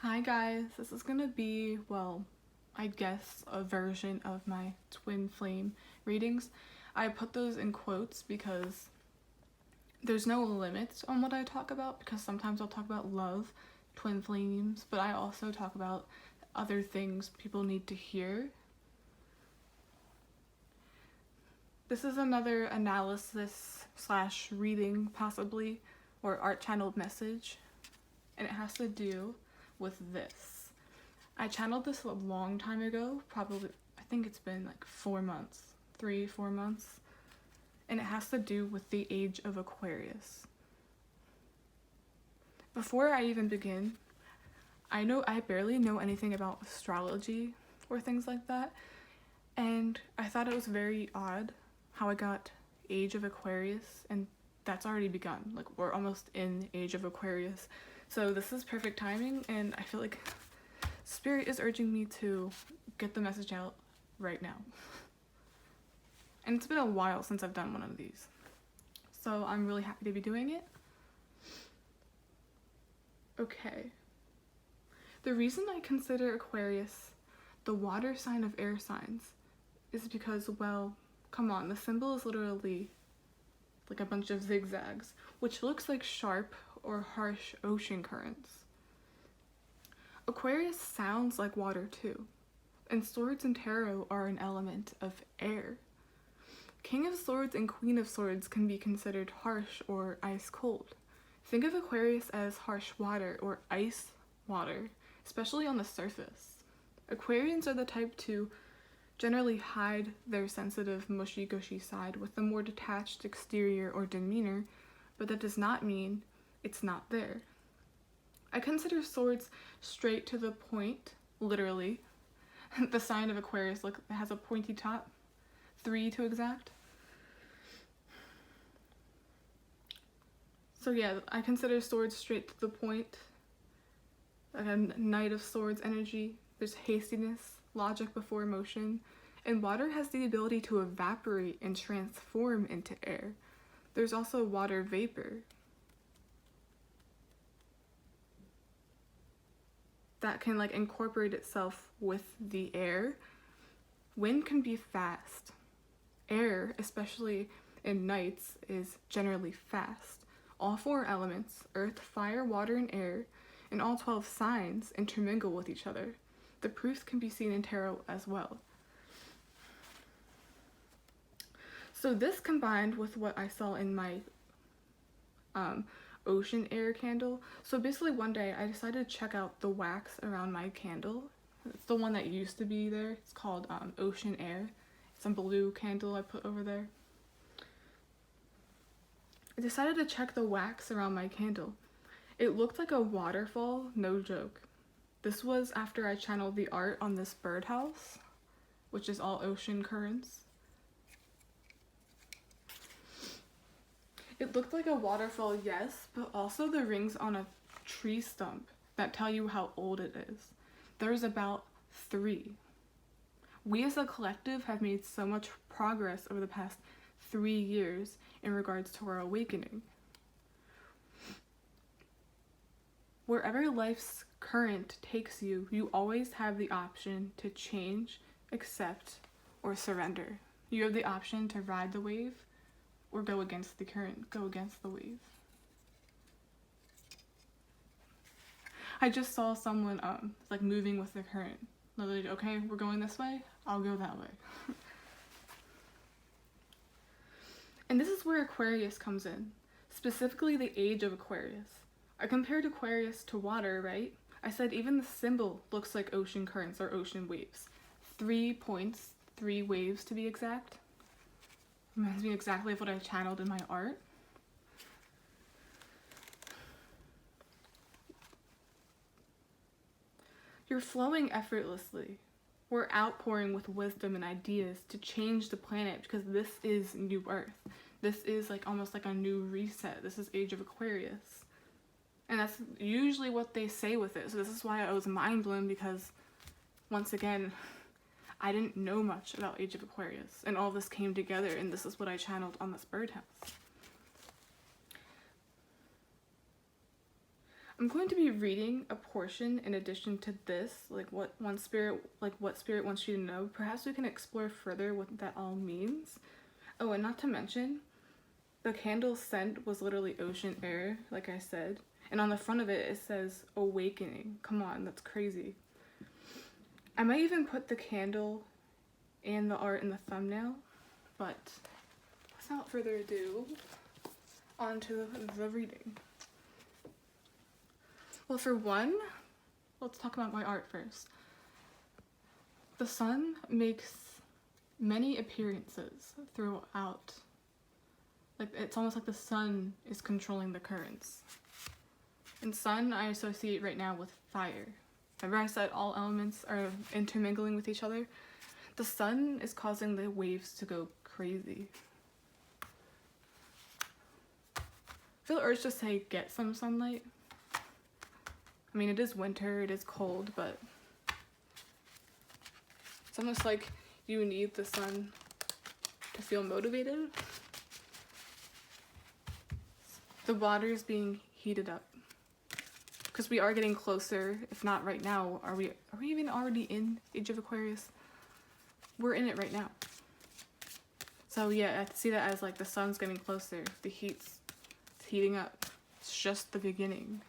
Hi guys, this is gonna be, well, I guess a version of my twin flame readings. I put those in quotes because there's no limits on what I talk about, because sometimes I'll talk about love, twin flames, but I also talk about other things people need to hear. This is another analysis / reading possibly, or art channeled message, and it has to do with this. I channeled this a long time ago, probably, I think it's been like 4 months, 3-4 months, and it has to do with the age of Aquarius. Before I even begin, I barely know anything about astrology or things like that, and I thought it was very odd how I got age of Aquarius, and that's already begun. Like, we're almost in age of Aquarius. So this is perfect timing, and I feel like Spirit is urging me to get the message out right now. And it's been a while since I've done one of these, so I'm really happy to be doing it. Okay. The reason I consider Aquarius the water sign of air signs is because, well, come on, the symbol is literally like a bunch of zigzags, which looks like sharp or harsh ocean currents. Aquarius sounds like water too, and swords and tarot are an element of air. King of Swords and Queen of Swords can be considered harsh or ice cold. Think of Aquarius as harsh water or ice water, especially on the surface. Aquarians are the type to generally hide their sensitive, mushy-gushy side with a more detached exterior or demeanor, but that does not mean it's not there. I consider swords straight to the point, literally. The sign of Aquarius has a pointy top, 3 to exact. So yeah, I consider swords straight to the point, like a Knight of Swords energy. There's hastiness, logic before emotion, and water has the ability to evaporate and transform into air. There's also water vapor that can like incorporate itself with the air. Wind can be fast. Air, especially in nights, is generally fast. All 4 elements, earth, fire, water, and air, and all 12 signs intermingle with each other. The proofs can be seen in tarot as well. So this combined with what I saw in my ocean air candle. So basically one day I decided to check out the wax around my candle. It's the one that used to be there. It's called Ocean Air. It's a blue candle I put over there. I decided to check the wax around my candle. It looked like a waterfall, no joke. This was after I channeled the art on this birdhouse, which is all ocean currents. It looked like a waterfall, yes, but also the rings on a tree stump that tell you how old it is. There's about 3. We as a collective have made so much progress over the past 3 years in regards to our awakening. Wherever life's current takes you, you always have the option to change, accept, or surrender. You have the option to ride the wave or go against the current, go against the wave. I just saw someone like moving with the current. Literally, okay, we're going this way, I'll go that way. And this is where Aquarius comes in, specifically the age of Aquarius. I compared Aquarius to water, right? I said even the symbol looks like ocean currents or ocean waves. 3 points, 3 waves to be exact. Reminds me exactly of what I channeled in my art. You're flowing effortlessly. We're outpouring with wisdom and ideas to change the planet, because this is new Earth. This is like almost like a new reset. This is Age of Aquarius. And that's usually what they say with it. So this is why I was mind blown, because once again, I didn't know much about Age of Aquarius, and all this came together, and this is what I channeled on this birdhouse. I'm going to be reading a portion in addition to this, like what spirit wants you to know. Perhaps we can explore further what that all means. Oh, and not to mention, the candle's scent was literally ocean air, like I said. And on the front of it, it says awakening. Come on, that's crazy. I might even put the candle and the art in the thumbnail, but without further ado, on to the reading. Well, for one, let's talk about my art first. The sun makes many appearances throughout. Like, it's almost like the sun is controlling the currents. And sun I associate right now with fire. Remember I said all elements are intermingling with each other? The sun is causing the waves to go crazy. I feel the urge to say get some sunlight. I mean, it is winter, it is cold, but it's almost like you need the sun to feel motivated. The water is being heated up because we are getting closer. If not right now, are we even already in Age of Aquarius? We're in it right now. So yeah, I see that as like the sun's getting closer. The it's heating up. It's just the beginning.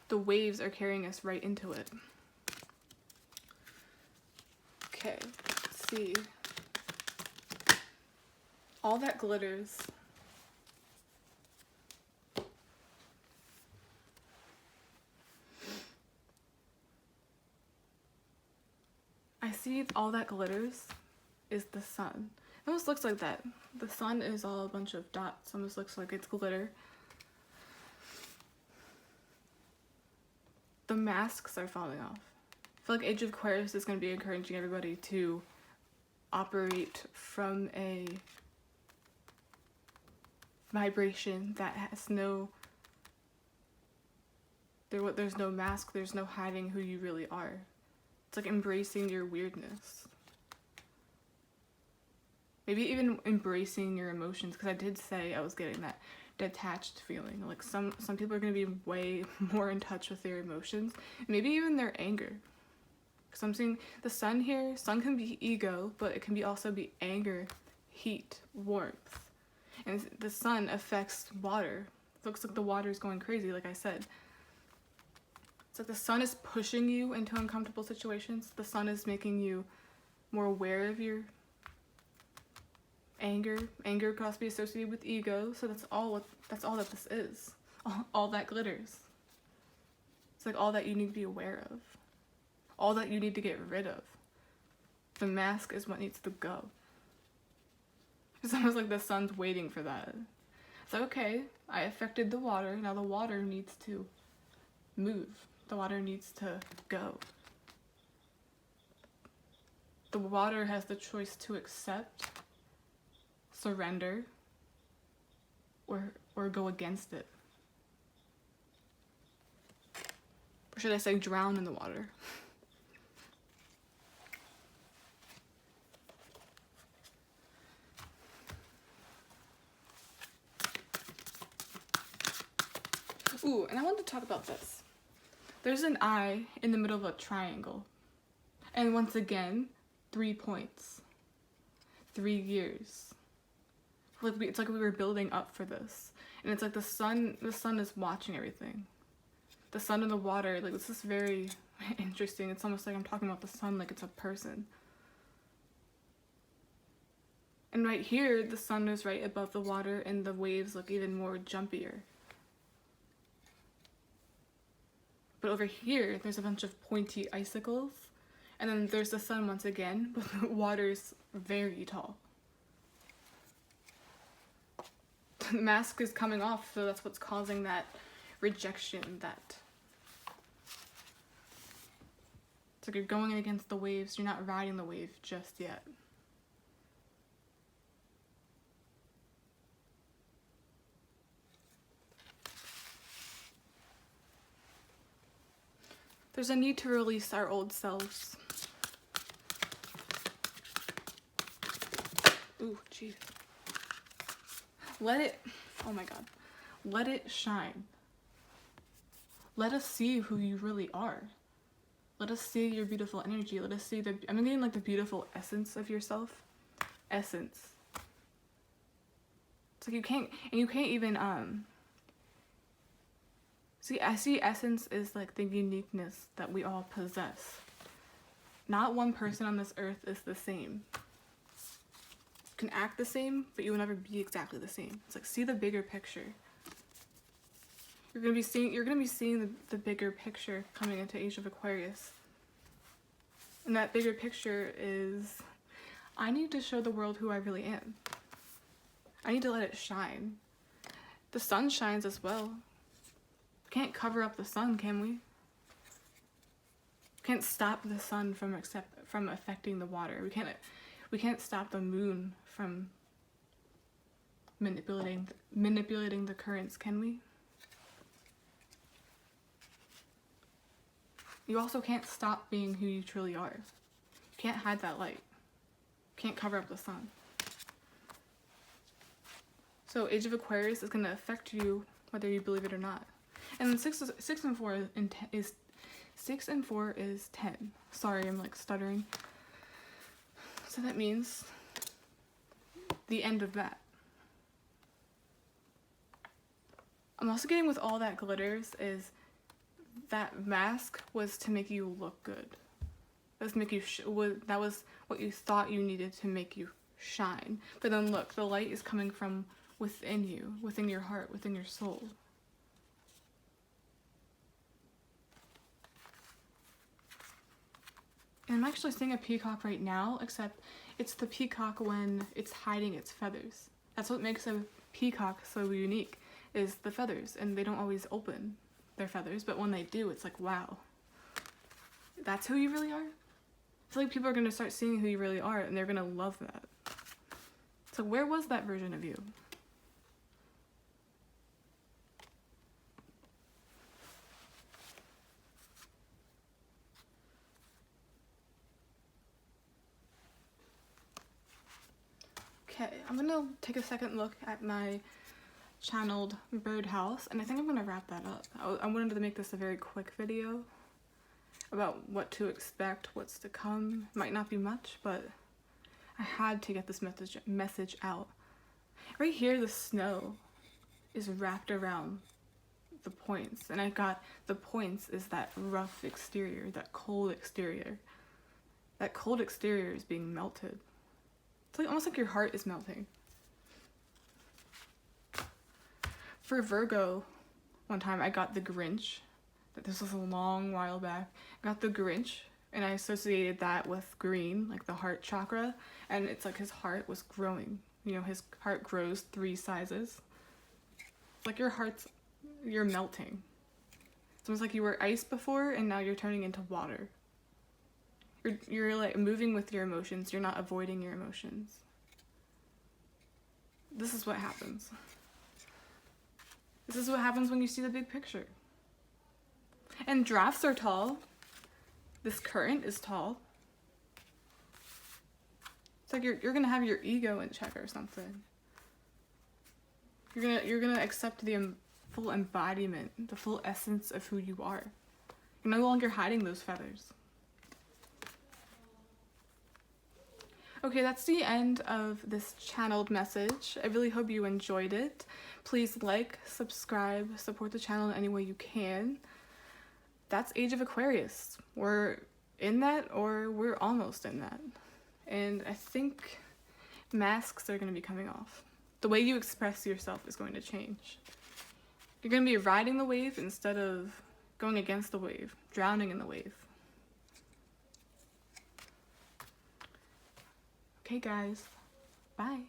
The waves are carrying us right into it. Okay, let's see. All that glitters. I see all that glitters is the sun. It almost looks like that. The sun is all a bunch of dots. Almost looks like it's glitter. The masks are falling off. I feel like Age of Aquarius is going to be encouraging everybody to operate from a vibration that has there's no mask, there's no hiding who you really are. It's like embracing your weirdness. Maybe even embracing your emotions, because I did say I was getting that detached feeling. Like some people are going to be way more in touch with their emotions, maybe even their anger. Because I'm seeing the sun here. Sun can be ego, but it can also be anger, heat, warmth. And the sun affects water. It looks like the water is going crazy, like I said. It's like the sun is pushing you into uncomfortable situations. The sun is making you more aware of your anger. Anger could also be associated with ego, so that's all that this is. All that glitters. It's like all that you need to be aware of. All that you need to get rid of. The mask is what needs to go. It's almost like the sun's waiting for that. It's like, okay, I affected the water, now the water needs to move. The water needs to go. The water has the choice to accept, surrender, or go against it. Or should I say drown in the water? Ooh, and I want to talk about this. There's an eye in the middle of a triangle. And once again, 3 points. 3 years. It's like we were building up for this. And it's like the sun is watching everything. The sun and the water, like this is very interesting. It's almost like I'm talking about the sun like it's a person. And right here, the sun is right above the water and the waves look even more jumpier. But over here, there's a bunch of pointy icicles. And then there's the sun once again, but the water's very tall. The mask is coming off, so that's what's causing that rejection, that... It's like you're going against the waves, you're not riding the wave just yet. There's a need to release our old selves. Ooh, jeez. Let it, oh my God, let it shine. Let us see who you really are. Let us see your beautiful energy. Let us see I'm getting like the beautiful essence of yourself. Essence. It's like you can't even, see, I see essence is like the uniqueness that we all possess. Not one person on this earth is the same. You can act the same, but you will never be exactly the same. It's like, see the bigger picture. You're gonna be seeing the bigger picture coming into Age of Aquarius. And that bigger picture is, I need to show the world who I really am. I need to let it shine. The sun shines as well. We can't cover up the sun, can we? We can't stop the sun from affecting the water. We can't stop the moon from manipulating the currents, can we? You also can't stop being who you truly are. You can't hide that light. You can't cover up the sun. So Age of Aquarius is going to affect you whether you believe it or not. And then 6 and 4 is 6 and 4 is 10. Sorry, I'm like stuttering. So that means the end of that. I'm also getting with all that glitters is that mask was to make you look good. That was to make you that was what you thought you needed to make you shine. But then look, the light is coming from within you, within your heart, within your soul. And I'm actually seeing a peacock right now, except it's the peacock when it's hiding its feathers. That's what makes a peacock so unique, is the feathers, and they don't always open their feathers, but when they do, it's like, wow, that's who you really are? I feel like people are going to start seeing who you really are, and they're going to love that. So where was that version of you? Okay, I'm going to take a second look at my channeled birdhouse, and I think I'm going to wrap that up. I wanted to make this a very quick video about what to expect, what's to come. Might not be much, but I had to get this message out. Right here, the snow is wrapped around the points, and I got the points is that rough exterior, that cold exterior. That cold exterior is being melted. It's like almost like your heart is melting. For Virgo, one time I got the Grinch. This was a long while back. I got the Grinch, and I associated that with green, like the heart chakra, and it's like his heart was growing. You know, his heart grows 3 sizes. It's like you're melting. It's almost like you were ice before, and now you're turning into water. You're like moving with your emotions. You're not avoiding your emotions. This is what happens. This is what happens when you see the big picture. And drafts are tall. This current is tall. It's like you're gonna have your ego in check or something. You're gonna accept the full embodiment, the full essence of who you are. You're no longer hiding those feathers. Okay, that's the end of this channeled message. I really hope you enjoyed it. Please like, subscribe, support the channel in any way you can. That's Age of Aquarius. We're in that, or we're almost in that. And I think masks are going to be coming off. The way you express yourself is going to change. You're going to be riding the wave instead of going against the wave, drowning in the wave. Okay, guys. Bye.